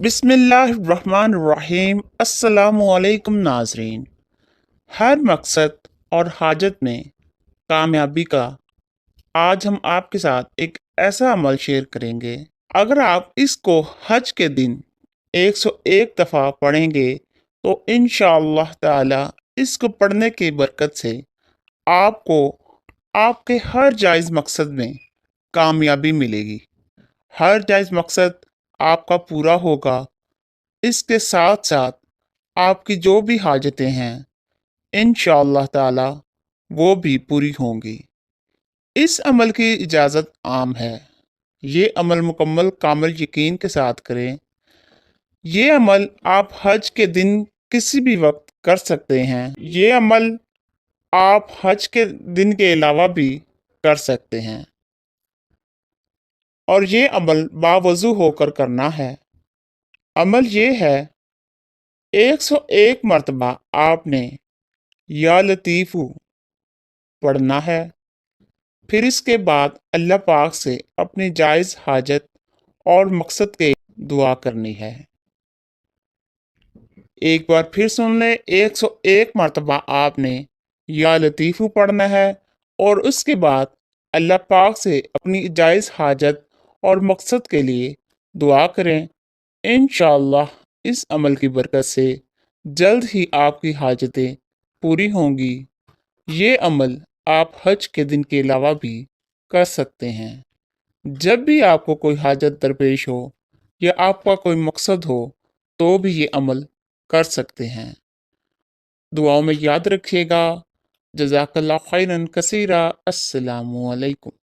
बिस्मिल्लाहिर्रहमानिर्रहीम। अस्सलामुअलैकुम नाजरीन। हर मकसद और हाजत में कामयाबी का आज हम आपके साथ एक ऐसा अमल शेयर करेंगे। अगर आप इसको हज के दिन 101 दफ़ा पढ़ेंगे तो इंशाअल्लाह ताला इसको पढ़ने की बरकत से आपको आपके हर जायज़ मकसद में कामयाबी मिलेगी। हर जायज़ मकसद आपका पूरा होगा। इसके साथ साथ आपकी जो भी हाजतें हैं इंशाअल्लाह ताला वो भी पूरी होंगी। इस अमल की इजाज़त आम है। ये अमल मुकम्मल कामिल यकीन के साथ करें। ये अमल आप हज के दिन किसी भी वक्त कर सकते हैं। ये अमल आप हज के दिन के अलावा भी कर सकते हैं और ये अमल बावज़ू होकर करना है। अमल ये है, 101 मरतबा आपने या लतीफ़ू पढ़ना है। फिर इसके बाद अल्लाह पाक से अपनी जायज़ हाजत और मकसद के दुआ करनी है। एक बार फिर सुन लें, 101 मरतबा आपने या लतीफ़ू पढ़ना है और उसके बाद अल्लाह पाक से अपनी जायज़ हाजत और मकसद के लिए दुआ करें। इंशाअल्लाह इस अमल की बरकत से जल्द ही आपकी हाजतें पूरी होंगी। ये अमल आप हज के दिन के अलावा भी कर सकते हैं। जब भी आपको कोई हाजत दरपेश हो या आपका कोई मकसद हो तो भी ये अमल कर सकते हैं। दुआओं में याद रखिएगा। जज़ाकल्लाह खैरन कसीरा। अस्सलामु अलैकुम।